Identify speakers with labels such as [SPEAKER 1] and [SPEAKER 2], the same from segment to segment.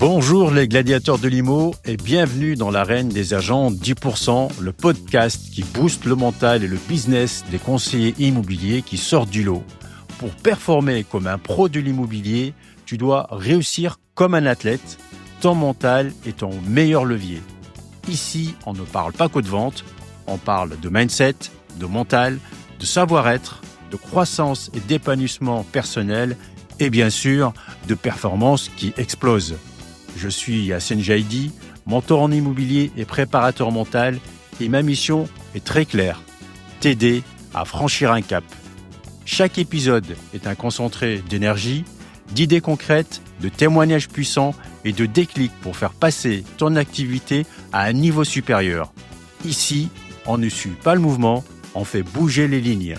[SPEAKER 1] Bonjour les gladiateurs de l'IMO et bienvenue dans l'arène des agents 10%, le podcast qui booste le mental et le business des conseillers immobiliers qui sortent du lot. Pour performer comme un pro de l'immobilier, tu dois réussir comme un athlète. Ton mental est ton meilleur levier. Ici, on ne parle pas que de vente, on parle de mindset, de mental, de savoir-être, de croissance et d'épanouissement personnel et bien sûr de performance qui explosent. Je suis Yassine Jaïdi, mentor en immobilier et préparateur mental et ma mission est très claire, t'aider à franchir un cap. Chaque épisode est un concentré d'énergie, d'idées concrètes, de témoignages puissants et de déclics pour faire passer ton activité à un niveau supérieur. Ici, on ne suit pas le mouvement, on fait bouger les lignes.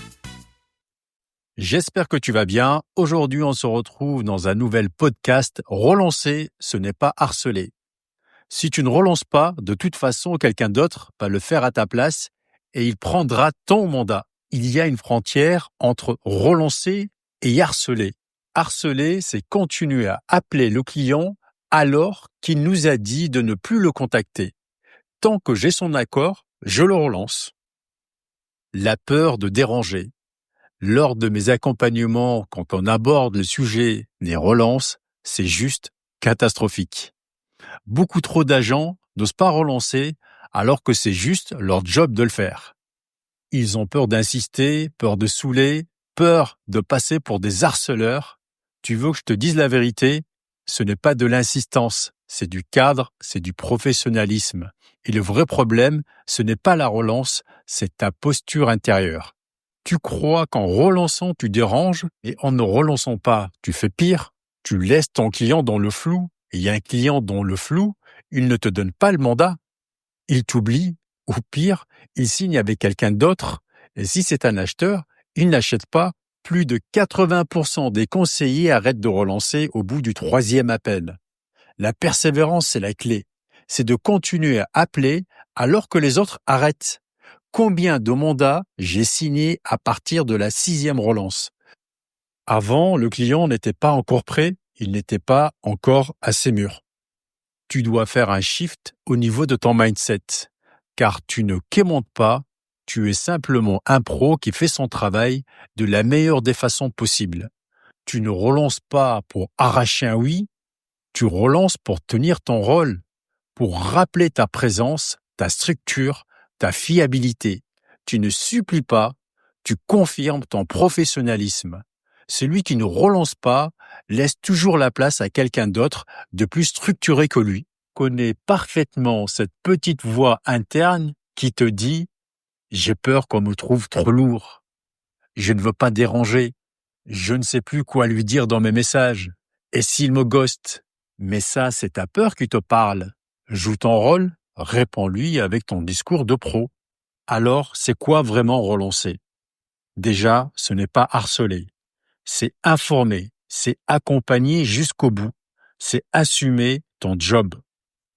[SPEAKER 1] J'espère que tu vas bien. Aujourd'hui, on se retrouve dans un nouvel podcast. Relancer, ce n'est pas harceler. Si tu ne relances pas, de toute façon, quelqu'un d'autre va le faire à ta place et il prendra ton mandat. Il y a une frontière entre relancer et harceler. Harceler, c'est continuer à appeler le client alors qu'il nous a dit de ne plus le contacter. Tant que j'ai son accord, je le relance. La peur de déranger. Lors de mes accompagnements, quand on aborde le sujet des relances, c'est juste catastrophique. Beaucoup trop d'agents n'osent pas relancer alors que c'est juste leur job de le faire. Ils ont peur d'insister, peur de saouler, peur de passer pour des harceleurs. Tu veux que je te dise la vérité? Ce n'est pas de l'insistance, c'est du cadre, c'est du professionnalisme. Et le vrai problème, ce n'est pas la relance, c'est ta posture intérieure. Tu crois qu'en relançant, tu déranges et en ne relançant pas, tu fais pire. Tu laisses ton client dans le flou et un client dans le flou, il ne te donne pas le mandat. Il t'oublie ou pire, il signe avec quelqu'un d'autre et si c'est un acheteur, il n'achète pas. Plus de 80% des conseillers arrêtent de relancer au bout du 3e appel. La persévérance, c'est la clé. C'est de continuer à appeler alors que les autres arrêtent. Combien de mandats j'ai signés à partir de la 6e relance? Avant, le client n'était pas encore prêt, il n'était pas encore assez mûr. Tu dois faire un shift au niveau de ton mindset, car tu ne quémantes pas, tu es simplement un pro qui fait son travail de la meilleure des façons possibles. Tu ne relances pas pour arracher un oui, tu relances pour tenir ton rôle, pour rappeler ta présence, ta structure, ta fiabilité. Tu ne supplies pas, tu confirmes ton professionnalisme. Celui qui ne relance pas laisse toujours la place à quelqu'un d'autre de plus structuré que lui. Connais parfaitement cette petite voix interne qui te dit « J'ai peur qu'on me trouve trop lourd. Je ne veux pas déranger. Je ne sais plus quoi lui dire dans mes messages. Et s'il me ghoste ?» Mais ça, c'est ta peur qui te parle. Joue ton rôle, réponds-lui avec ton discours de pro. Alors, c'est quoi vraiment relancer? Déjà, ce n'est pas harceler. C'est informer, c'est accompagner jusqu'au bout. C'est assumer ton job.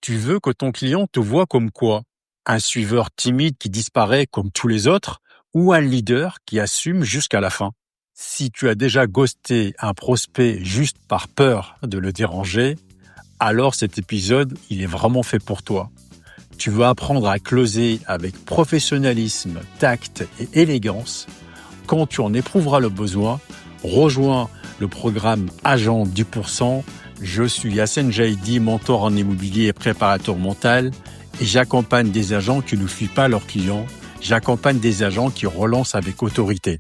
[SPEAKER 1] Tu veux que ton client te voie comme quoi? Un suiveur timide qui disparaît comme tous les autres ou un leader qui assume jusqu'à la fin? Si tu as déjà ghosté un prospect juste par peur de le déranger, alors cet épisode, il est vraiment fait pour toi. Tu veux apprendre à closer avec professionnalisme, tact et élégance. Quand tu en éprouveras le besoin, rejoins le programme Agent 10%. Je suis Yassine Jaïdi, mentor en immobilier et préparateur mental et j'accompagne des agents qui ne fuient pas leurs clients. J'accompagne des agents qui relancent avec autorité.